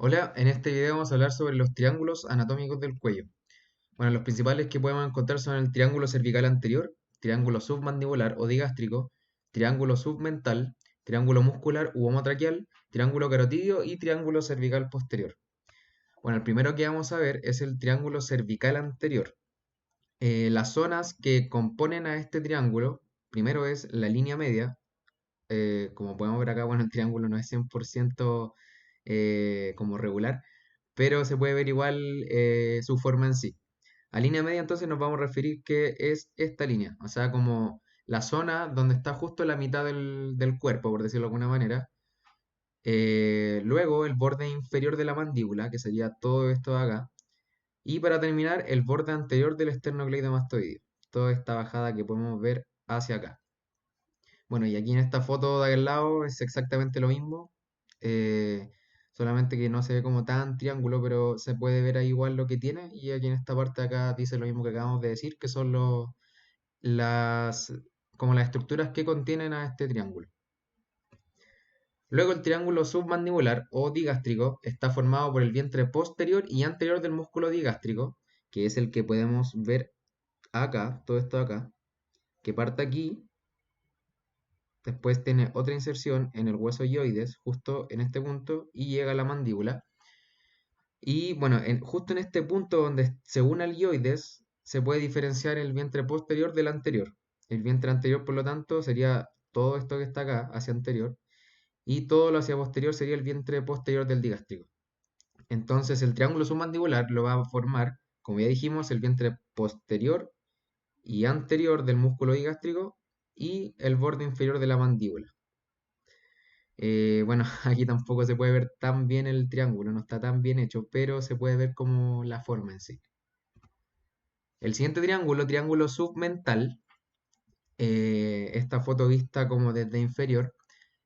Hola, en este video vamos a hablar sobre los triángulos anatómicos del cuello. Bueno, los principales que podemos encontrar son el triángulo cervical anterior, triángulo submandibular o digástrico, triángulo submental, triángulo muscular u homotraqueal, triángulo carotidio y triángulo cervical posterior. Bueno, el primero que vamos a ver es el triángulo cervical anterior. Las zonas que componen a este triángulo, primero es la línea media. Como podemos ver acá, bueno, el triángulo no es 100% como regular, pero se puede ver igual su forma en sí. A línea media entonces nos vamos a referir que es esta línea, o sea, como la zona donde está justo la mitad del cuerpo, por decirlo de alguna manera. Luego el borde inferior de la mandíbula, que sería todo esto de acá. Y para terminar, el borde anterior del esternocleidomastoideo. Toda esta bajada que podemos ver hacia acá. Bueno, y aquí en esta foto de aquel lado es exactamente lo mismo, solamente que no se ve como tan triángulo, pero se puede ver ahí igual lo que tiene. Y aquí en esta parte de acá dice lo mismo que acabamos de decir, que son las, como las estructuras que contienen a este triángulo. Luego el triángulo submandibular o digástrico está formado por el vientre posterior y anterior del músculo digástrico, que es el que podemos ver acá, todo esto de acá, que parte aquí. Después tiene otra inserción en el hueso hioides, justo en este punto, y llega a la mandíbula. Y bueno, justo en este punto donde se une al hioides, se puede diferenciar el vientre posterior del anterior. El vientre anterior, por lo tanto, sería todo esto que está acá, hacia anterior, y todo lo hacia posterior sería el vientre posterior del digástrico. Entonces, el triángulo submandibular lo va a formar, como ya dijimos, el vientre posterior y anterior del músculo digástrico y el borde inferior de la mandíbula. Bueno, aquí tampoco se puede ver tan bien el triángulo, no está tan bien hecho, pero se puede ver como la forma en sí. El siguiente triángulo, triángulo submental, esta foto vista como desde inferior,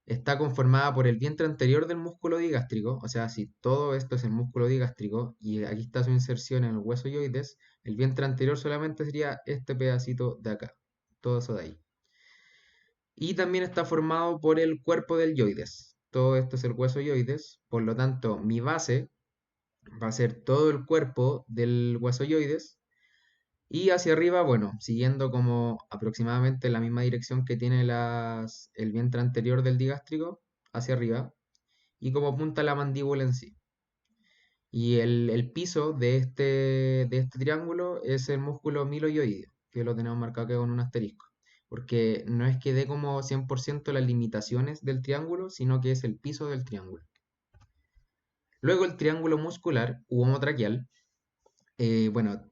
está conformada por el vientre anterior del músculo digástrico, o sea, si todo esto es el músculo digástrico y aquí está su inserción en el hueso yoides, el vientre anterior solamente sería este pedacito de acá, todo eso de ahí. Y también está formado por el cuerpo del yoides. Todo esto es el hueso yoides, por lo tanto, mi base va a ser todo el cuerpo del hueso yoides. Y hacia arriba, bueno, siguiendo como aproximadamente la misma dirección que tiene el vientre anterior del digástrico, hacia arriba, y como punta la mandíbula en sí. Y el piso de este triángulo es el músculo miloioideo, que lo tenemos marcado aquí con un asterisco. Porque no es que dé como 100% las limitaciones del triángulo, sino que es el piso del triángulo. Luego el triángulo muscular u homotraqueal. Bueno,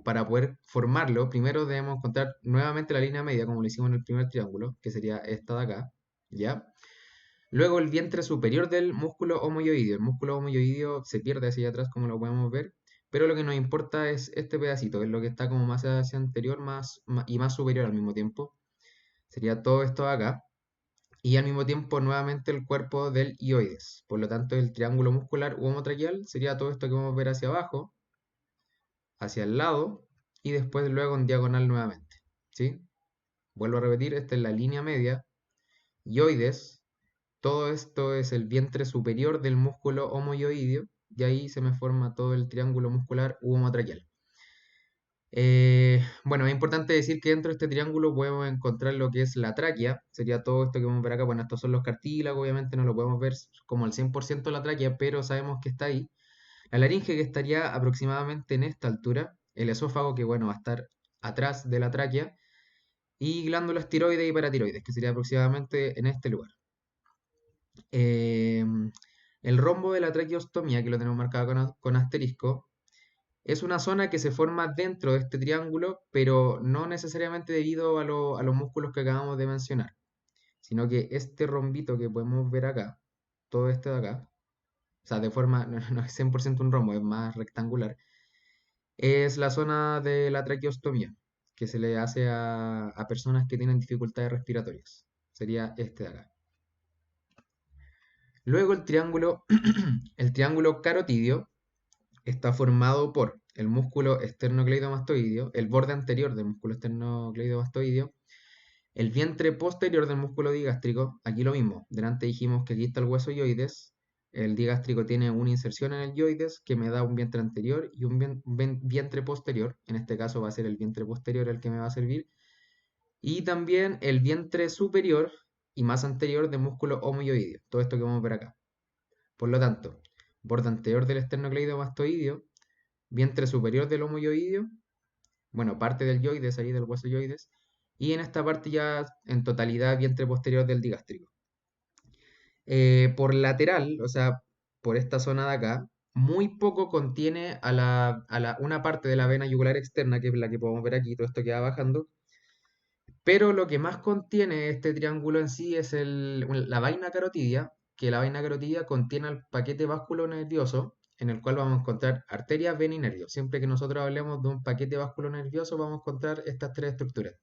para poder formarlo, primero debemos encontrar nuevamente la línea media, como lo hicimos en el primer triángulo, que sería esta de acá, ¿ya? Luego el vientre superior del músculo homoyoideo. El músculo homoyoideo se pierde hacia atrás, como lo podemos ver, pero lo que nos importa es este pedacito, que es lo que está como más hacia anterior y más superior al mismo tiempo. Sería todo esto de acá. Y al mismo tiempo nuevamente el cuerpo del hioides. Por lo tanto, el triángulo muscular u homotraqueal sería todo esto que vamos a ver hacia abajo, hacia el lado y después luego en diagonal nuevamente. ¿Sí? Vuelvo a repetir, esta es la línea media. Yoides, todo esto es el vientre superior del músculo homoyoideo y ahí se me forma todo el triángulo muscular u homotraqueal. Bueno, es importante decir que dentro de este triángulo podemos encontrar lo que es la tráquea, sería todo esto que vamos a ver acá. Bueno, estos son los cartílagos, obviamente no lo podemos ver como al 100% la tráquea, pero sabemos que está ahí. La laringe, que estaría aproximadamente en esta altura, el esófago, que bueno, va a estar atrás de la tráquea, y glándulas tiroides y paratiroides, que sería aproximadamente en este lugar. Eh, el rombo de la traqueostomía, que lo tenemos marcado con asterisco, es una zona que se forma dentro de este triángulo, pero no necesariamente debido a los músculos que acabamos de mencionar, sino que este rombito que podemos ver acá, todo este de acá, o sea, de forma, no es 100% un rombo, es más rectangular, es la zona de la traqueostomía, que se le hace a personas que tienen dificultades respiratorias. Sería este de acá. Luego el triángulo carotidio está formado por el músculo esternocleidomastoideo, el borde anterior del músculo esternocleidomastoideo, el vientre posterior del músculo digástrico, aquí lo mismo, delante dijimos que aquí está el hueso hioides, El digástrico tiene una inserción en el yoides que me da un vientre anterior y un vientre posterior. En este caso va a ser el vientre posterior el que me va a servir. Y también el vientre superior y más anterior del músculo homoyoideo. Todo esto que vamos a ver acá. Por lo tanto, borde anterior del esternocleidomastoideo, vientre superior del homoyoideo, bueno, parte del yoides ahí del hueso yoides, y en esta parte ya en totalidad vientre posterior del digástrico. Por lateral, o sea, por esta zona de acá, muy poco contiene una parte de la vena yugular externa, que es la que podemos ver aquí, todo esto que va bajando, pero lo que más contiene este triángulo en sí es la vaina carotidia, que la vaina carotidia contiene el paquete vasculonervioso, en el cual vamos a encontrar arterias, vena y nervios. Siempre que nosotros hablemos de un paquete vasculonervioso, vamos a encontrar estas tres estructuras.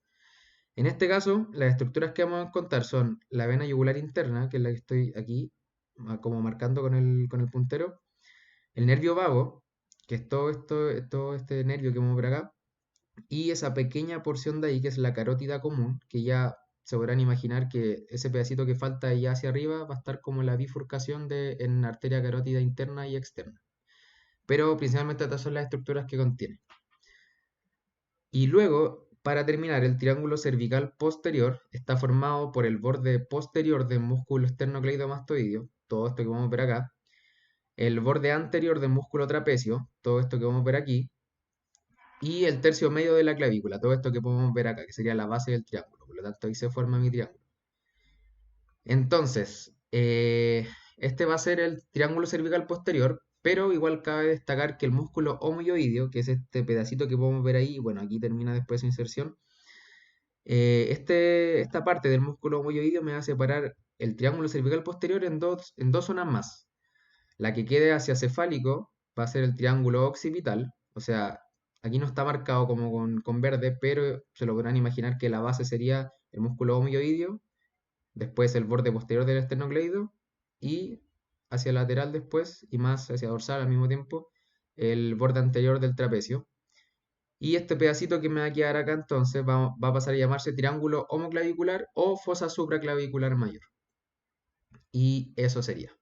En este caso, las estructuras que vamos a encontrar son la vena yugular interna, que es la que estoy aquí, como marcando con el puntero, el nervio vago, que es todo este nervio que vamos a ver acá, y esa pequeña porción de ahí, que es la carótida común, que ya se podrán imaginar que ese pedacito que falta allá hacia arriba va a estar como la bifurcación en arteria carótida interna y externa. Pero principalmente estas son las estructuras que contiene. Y luego, para terminar, el triángulo cervical posterior está formado por el borde posterior del músculo esternocleidomastoideo, todo esto que vamos a ver acá, el borde anterior del músculo trapecio, todo esto que vamos a ver aquí, y el tercio medio de la clavícula, todo esto que podemos ver acá, que sería la base del triángulo. Por lo tanto, ahí se forma mi triángulo. Entonces, este va a ser el triángulo cervical posterior, pero igual cabe destacar que el músculo homoyoideo, que es este pedacito que podemos ver ahí, bueno, aquí termina después su inserción, esta parte del músculo homoyoideo me va a separar el triángulo cervical posterior en dos zonas más. La que quede hacia cefálico va a ser el triángulo occipital, o sea, aquí no está marcado como con verde, pero se lo podrán imaginar que la base sería el músculo homoyoideo, después el borde posterior del esternocleido y hacia lateral después y más hacia dorsal al mismo tiempo el borde anterior del trapecio. Y este pedacito que me va a quedar acá entonces va a pasar a llamarse triángulo homoclavicular o fosa supraclavicular mayor. Y eso sería.